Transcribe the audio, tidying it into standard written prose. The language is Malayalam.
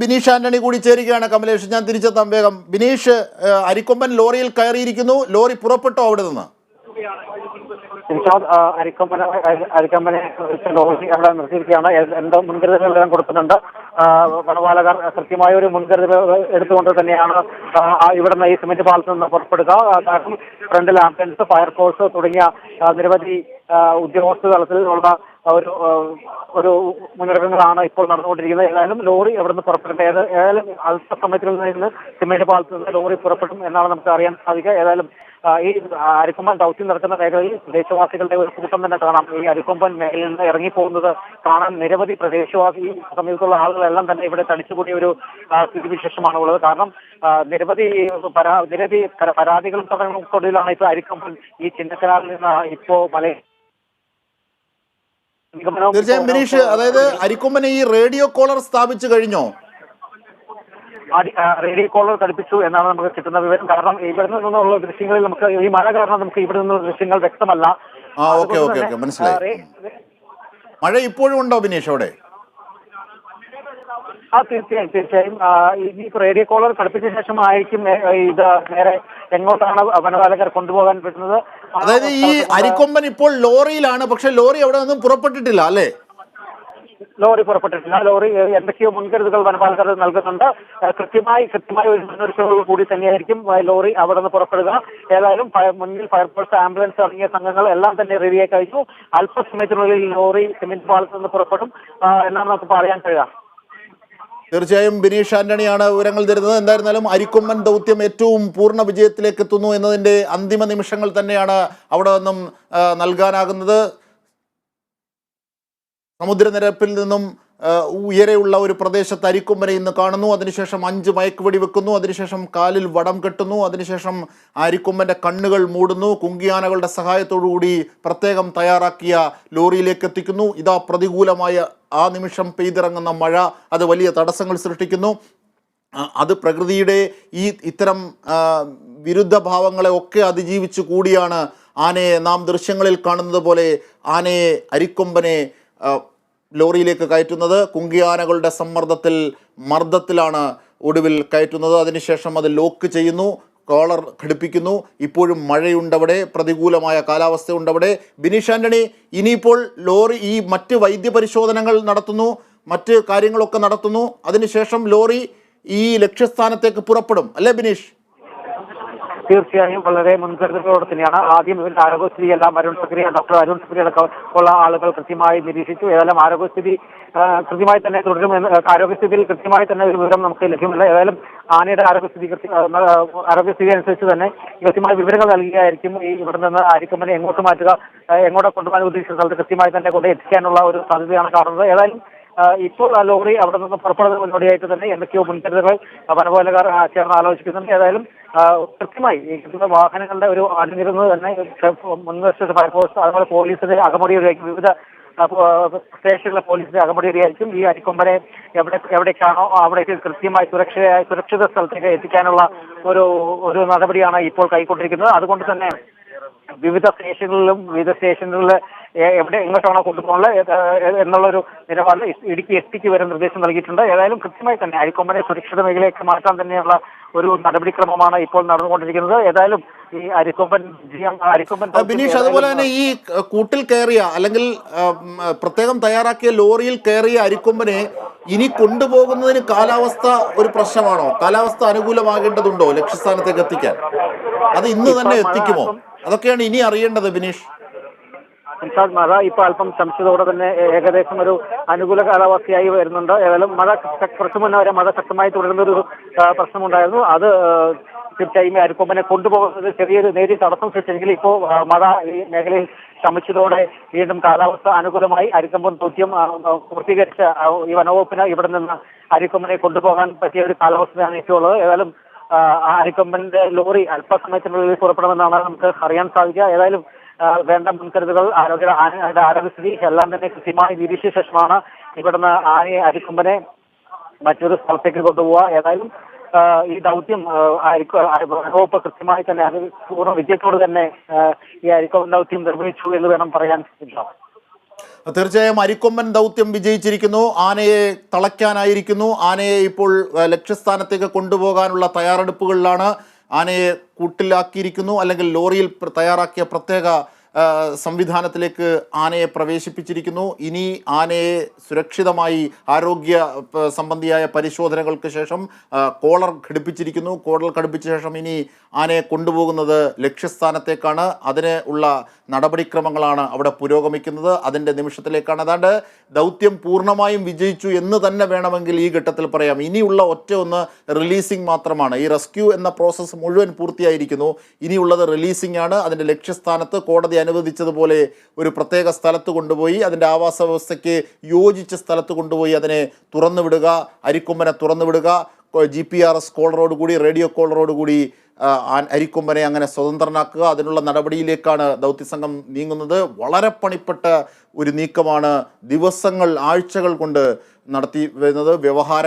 ബിനീഷ് ആന്റണി കൂടി ചേരുകയാണ്. കമലേഷ്, ഞാൻ തിരിച്ചെത്താം വേഗം. ബിനീഷ്, അരിക്കൊമ്പൻ ലോറിയിൽ കയറിയിരിക്കുന്നു. ലോറി പുറപ്പെട്ടോ അവിടെ നിന്ന്? അരിക്കൊമ്പനെ ലോറി അവിടെ നിർത്തിയിരിക്കുകയാണ്. എന്തോ മുൻകരുതലുകളെല്ലാം കൊടുക്കുന്നുണ്ട്. വനപാലകർ കൃത്യമായ ഒരു മുൻകരുതൽ എടുത്തുകൊണ്ട് തന്നെയാണ് ഇവിടുന്ന് ഈ സിമന്റ് പാലത്തിൽ നിന്ന് പുറപ്പെടുക. കാരണം ഫ്രണ്ടിൽ ആംബുലൻസ്, ഫയർഫോഴ്സ് തുടങ്ങിയ നിരവധി ഉദ്യോഗസ്ഥ തലത്തിലുള്ള ഒരു മുന്നൊരുക്കങ്ങളാണ് ഇപ്പോൾ നടന്നുകൊണ്ടിരിക്കുന്നത്. ഏതായാലും ലോറി എവിടുന്ന് പുറപ്പെടേണ്ടത്, ഏതായാലും അല്പസമയത്തിൽ നിന്ന് സിമന്റ് പാലത്തിൽ നിന്ന് ലോറി പുറപ്പെടും എന്നാണ് നമുക്ക് അറിയാൻ സാധിക്കുക. ഏതായാലും ഈ അരിക്കൊമ്പൻ ദൗത്യം നടക്കുന്ന മേഖലയിൽ പ്രദേശവാസികളുടെ ഒരു കൂട്ടം തന്നെ കാണാം. ഈ അരിക്കൊമ്പൻ മേഖലയിൽ നിന്ന് ഇറങ്ങിപ്പോകുന്നത് കാണാൻ നിരവധി പ്രദേശവാസി, ഈ സമയത്തുള്ള ആളുകളെല്ലാം തന്നെ ഇവിടെ തടിച്ചുകൂടിയ ഒരു സ്ഥിതിവിശേഷമാണ് ഉള്ളത്. കാരണം നിരവധി പരാതികളും തൊഴിലാണ് ഇപ്പോൾ അരിക്കൊമ്പൻ ഈ ചിന്നക്കനാലിൽ നിന്ന് ഇപ്പോ തീർച്ചയായും ബിനീഷ്, അതായത് അരിക്കൊമ്പനെ ഈ റേഡിയോ കോളർ സ്ഥാപിച്ചു കഴിഞ്ഞോ? റേഡിയോ കോളർ ഘടിപ്പിച്ചു എന്നാണ് നമുക്ക് കിട്ടുന്ന വിവരം. കാരണം ഇവിടെ നിന്നുള്ള ദൃശ്യങ്ങളിൽ നമുക്ക് ഈ മഴ കാരണം നമുക്ക് ഇവിടെ നിന്നുള്ള ദൃശ്യങ്ങൾ വ്യക്തമല്ല. മനസ്സിലായി. മഴ ഇപ്പോഴും ഉണ്ടോ ബിനീഷ് അവിടെ? തീർച്ചയായും ഈ റേഡിയോ കോളർ ഘടിപ്പിച്ച ശേഷമായിരിക്കും ഇത് നേരെ എങ്ങോട്ടാണ് വനപാലകർ കൊണ്ടുപോകാൻ പറ്റുന്നത്. അതായത് ഈ അരിക്കൊമ്പൻ ഇപ്പോൾ ലോറിയിലാണ്, പക്ഷെ ലോറി അവിടെ നിന്നും പുറപ്പെട്ടിട്ടില്ല അല്ലേ? ലോറി പുറപ്പെട്ടിട്ടില്ല. ലോറി എന്തൊക്കെയോ മുൻകരുതലുകൾ വനപാലകർ നൽകുന്നുണ്ട്. കൃത്യമായി ഒരു മുന്നൊരുക്കങ്ങൾ കൂടി തന്നെയായിരിക്കും ലോറി അവിടെ നിന്ന് പുറപ്പെടുക. ഏതായാലും മുന്നിൽ ഫയർഫോഴ്സ്, ആംബുലൻസ് തുടങ്ങിയ സംഘങ്ങൾ എല്ലാം തന്നെ റെഡിയായി കഴിഞ്ഞു. അല്പസമയത്തിനുള്ളിൽ ലോറി സിമന്റ് പാലത്തിൽ നിന്ന് പുറപ്പെടും എന്നാണ് നമുക്ക് പറയാൻ കഴിയുക. തീർച്ചയായും ബിനീഷ് ആന്റണിയാണ് വിവരങ്ങൾ തരുന്നത്. എന്തായിരുന്നാലും അരിക്കൊമ്പൻ ദൗത്യം ഏറ്റവും പൂർണ്ണ വിജയത്തിലേക്ക് എത്തുന്നു എന്നതിൻ്റെ അന്തിമ നിമിഷങ്ങൾ തന്നെയാണ് അവിടെ നിന്നും നൽകാനാകുന്നത്. സമുദ്രനിരപ്പിൽ നിന്നും ഉയരെയുള്ള ഒരു പ്രദേശത്ത് അരിക്കൊമ്പനെ ഇന്ന് കാണുന്നു. അതിനുശേഷം 5 മയക്കുവെടി വെക്കുന്നു. അതിനുശേഷം കാലിൽ വടം കെട്ടുന്നു. അതിനുശേഷം അരിക്കൊമ്പൻ്റെ കണ്ണുകൾ മൂടുന്നു. കുങ്കിയാനകളുടെ സഹായത്തോടുകൂടി പ്രത്യേകം തയ്യാറാക്കിയ ലോറിയിലേക്ക് എത്തിക്കുന്നു. ഇതാ പ്രതികൂലമായ ആ നിമിഷം പെയ്തിറങ്ങുന്ന മഴ അത് വലിയ തടസ്സങ്ങൾ സൃഷ്ടിക്കുന്നു. അത് പ്രകൃതിയുടെ ഇത്തരം വിരുദ്ധ ഭാവങ്ങളെ ഒക്കെ അതിജീവിച്ചു കൂടിയാണ് ആനയെ നാം ദൃശ്യങ്ങളിൽ കാണുന്നത് പോലെ ആനയെ, അരിക്കൊമ്പനെ ലോറിയിലേക്ക് കയറ്റുന്നത്. കുങ്കിയാനകളുടെ മർദ്ദത്തിലാണ് ഒടുവിൽ കയറ്റുന്നത്. അതിനുശേഷം അത് ലോക്ക് ചെയ്യുന്നു, കോളർ ഘടിപ്പിക്കുന്നു. ഇപ്പോഴും മഴയുണ്ടവിടെ, പ്രതികൂലമായ കാലാവസ്ഥയുണ്ടവിടെ. ബിനീഷ് ആന്റണി, ഇനിയിപ്പോൾ ലോറി ഈ മറ്റ് വൈദ്യപരിശോധനകൾ നടത്തുന്നു, മറ്റ് കാര്യങ്ങളൊക്കെ നടത്തുന്നു. അതിനുശേഷം ലോറി ഈ ലക്ഷ്യസ്ഥാനത്തേക്ക് പുറപ്പെടും അല്ലേ ബിനീഷ്? തീർച്ചയായും വളരെ മുൻകരുതലോടെ തന്നെയാണ്. ആദ്യം ഇവരുടെ ആരോഗ്യസ്ഥിതി എല്ലാം ഡോക്ടർ അരുൺ സുക്രിയ അടക്കം ഉള്ള ആളുകൾ കൃത്യമായി നിരീക്ഷിച്ചു. ഏതായാലും ആരോഗ്യസ്ഥിതി കൃത്യമായി തന്നെ തുടരുമെന്ന്, ആരോഗ്യസ്ഥിതിയിൽ കൃത്യമായി തന്നെ ഒരു വിവരം നമുക്ക് ലഭ്യമല്ല. ഏതായാലും ആനയുടെ ആരോഗ്യസ്ഥിതി അനുസരിച്ച് തന്നെ കൃത്യമായ വിവരങ്ങൾ നൽകുകയായിരിക്കും. ഇവിടെ നിന്ന് അരിക്കൊമ്പനെ എങ്ങോട്ട് മാറ്റുക, എങ്ങോട്ട് കൊണ്ടുപോകാൻ ഉദ്ദേശിച്ച സ്ഥലത്ത് കൃത്യമായി തന്നെ കൊണ്ട് എത്തിക്കാനുള്ള ഒരു സാധ്യതയാണ് കാണുന്നത്. ഏതായാലും ഇപ്പോൾ ലോറി അവിടെ നിന്ന് പുറപ്പെടുന്നതിന് മുന്നോടിയായിട്ട് തന്നെ എന്തൊക്കെയോ മുൻകരുതലുകൾ വനപാലകർ ചേർന്ന് ആലോചിക്കുന്നുണ്ട്. ഏതായാലും കൃത്യമായി വാഹനങ്ങളുടെ ഒരു അണിനിരുന്നത് തന്നെ മുൻവശത്ത് ഫയർഫോഴ്സ്, അതുപോലെ പോലീസിന്റെ അകമടിയൊഴിയായിരിക്കും, വിവിധ സ്റ്റേഷനിലെ പോലീസിന്റെ അകമടിയൊഴിയായിരിക്കും. ഈ അരിക്കൊമ്പനെ എവിടേക്കാണോ അവിടേക്ക് കൃത്യമായി സുരക്ഷിത സ്ഥലത്തേക്ക് എത്തിക്കാനുള്ള ഒരു നടപടിയാണ് ഇപ്പോൾ കൈക്കൊണ്ടിരിക്കുന്നത്. അതുകൊണ്ട് തന്നെ വിവിധ സ്റ്റേഷനുകളിൽ എങ്ങോട്ടാണോ കൊണ്ടുപോകുന്നത് എന്നുള്ളൊരു നിലപാട് ഇടുക്കി എസ്പിക്ക് വരെ നിർദ്ദേശം നൽകിയിട്ടുണ്ട്. ഏതായാലും കൃത്യമായി തന്നെ അരിക്കൊമ്പനെ സുരക്ഷിത മേഖലയിലേക്ക് മാറ്റാൻ തന്നെയുള്ള ഒരു നടപടിക്രമമാണ് ഇപ്പോൾ നടന്നുകൊണ്ടിരിക്കുന്നത്. ഏതായാലും ഈ അരിക്കൊമ്പൻ ബിനീഷ്, അതുപോലെ തന്നെ ഈ കൂട്ടിൽ കയറിയ അല്ലെങ്കിൽ പ്രത്യേകം തയ്യാറാക്കിയ ലോറിയിൽ കയറിയ അരിക്കൊമ്പനെ ഇനി കൊണ്ടുപോകുന്നതിന് കാലാവസ്ഥ ഒരു പ്രശ്നമാണോ? കാലാവസ്ഥ അനുകൂലമാകേണ്ടതുണ്ടോ ലക്ഷ്യസ്ഥാനത്തേക്ക് എത്തിക്കാൻ? അത് ഇന്ന് തന്നെ എത്തിക്കുമോ? അതൊക്കെയാണ് ഇനി അറിയേണ്ടത് ബിനീഷ്. മഴ ഇപ്പൊ അല്പം ശമിച്ചതോടെ തന്നെ ഏകദേശം ഒരു അനുകൂല കാലാവസ്ഥയായി വരുന്നുണ്ട്. ഏതായാലും കുറച്ചു മുന്നേ വരെ മഴ ശക്തമായി തുടരുന്നൊരു പ്രശ്നമുണ്ടായിരുന്നു. അത് തീർച്ചയായും അരിക്കൊമ്പനെ കൊണ്ടുപോകുന്നത് ചെറിയൊരു നേരിയ തടസ്സം സൃഷ്ടിച്ചെങ്കിൽ ഇപ്പോൾ മഴ ഈ മേഖലയിൽ ശമിച്ചതോടെ വീണ്ടും കാലാവസ്ഥ അനുകൂലമായി അരിക്കൊമ്പൻ ദൗത്യം പൂർത്തീകരിച്ച ഈ വനവകുപ്പിന് ഇവിടെ നിന്ന് അരിക്കൊമ്പനെ കൊണ്ടുപോകാൻ പറ്റിയ ഒരു കാലാവസ്ഥയാണ് ഇപ്പോൾ ഉള്ളത്. ഏതായാലും അരിക്കൊമ്പന്റെ ലോറി അല്പസമയത്തിനുള്ളിൽ പുറപ്പെടുമെന്നാണ് നമുക്ക് അറിയാൻ സാധിക്കുക. ഏതായാലും വേണ്ട മുൻകരുതലുകൾ ആരോഗ്യസ്ഥിതി എല്ലാം തന്നെ കൃത്യമായി നിരീക്ഷിച്ച ശേഷമാണ് ഇവിടുന്ന് അരിക്കൊമ്പനെ മറ്റൊരു സ്ഥലത്തേക്ക് കൊണ്ടുപോവുക. ഏതായാലും ഈ ദൗത്യം വനവകുപ്പ് കൃത്യമായി തന്നെ അത് പൂർണ്ണ വിജയത്തോട് തന്നെ ഈ അരിക്കൊമ്പൻ ദൗത്യം നിർവഹിച്ചു എന്ന് വേണം പറയാൻ. തീർച്ചയായും അരിക്കൊമ്പൻ ദൗത്യം വിജയിച്ചിരിക്കുന്നു. ആനയെ തളയ്ക്കാനായിരിക്കുന്നു. ആനയെ ഇപ്പോൾ ലക്ഷ്യസ്ഥാനത്തേക്ക് കൊണ്ടുപോകാനുള്ള തയ്യാറെടുപ്പുകളിലാണ്. ആനയെ കൂട്ടിലാക്കിയിരിക്കുന്നു, അല്ലെങ്കിൽ ലോറിയിൽ തയ്യാറാക്കിയ പ്രത്യേക സംവിധാനത്തിലേക്ക് ആനയെ പ്രവേശിപ്പിച്ചിരിക്കുന്നു. ഇനി ആനയെ സുരക്ഷിതമായി ആരോഗ്യ സംബന്ധിയായ പരിശോധനകൾക്ക് ശേഷം കോളർ ഘടിപ്പിച്ചിരിക്കുന്നു. കോളർ ഘടിപ്പിച്ച ശേഷം ഇനി ആനയെ കൊണ്ടുപോകുന്നത് ലക്ഷ്യസ്ഥാനത്തേക്കാണ്. അതിന് ഉള്ള നടപടിക്രമങ്ങളാണ് അവിടെ പുരോഗമിക്കുന്നത്. അതിൻ്റെ നിമിഷത്തിലേക്കാണ്. അതാണ്ട് ദൗത്യം പൂർണ്ണമായും വിജയിച്ചു എന്ന് തന്നെ വേണമെങ്കിൽ ഈ ഘട്ടത്തിൽ പറയാം. ഇനിയുള്ള ഒറ്റ ഒന്ന് റിലീസിംഗ് മാത്രമാണ്. ഈ റെസ്ക്യൂ എന്ന പ്രോസസ്സ് മുഴുവൻ പൂർത്തിയായിരിക്കുന്നു. ഇനിയുള്ളത് റിലീസിംഗ് ആണ്. അതിൻ്റെ ലക്ഷ്യസ്ഥാനത്ത് കോടതി അനുവദിച്ചതുപോലെ ഒരു പ്രത്യേക സ്ഥലത്ത് കൊണ്ടുപോയി, അതിൻ്റെ ആവാസ വ്യവസ്ഥയ്ക്ക് യോജിച്ച സ്ഥലത്ത് കൊണ്ടുപോയി അതിനെ തുറന്നുവിടുക, അരിക്കൊമ്പനെ തുറന്നുവിടുക. GPS കോളറോടുകൂടി, റേഡിയോ കോളറോടുകൂടി അരിക്കൊമ്പനെ അങ്ങനെ സ്വതന്ത്രനാക്കുക. അതിനുള്ള നടപടിയിലേക്കാണ് ദൗത്യസംഘം നീങ്ങുന്നത്. വളരെ പണിപ്പെട്ട ഒരു നീക്കമാണ് ദിവസങ്ങൾ, ആഴ്ചകൾ കൊണ്ട് നടത്തി വരുന്നത്. വ്യവഹാര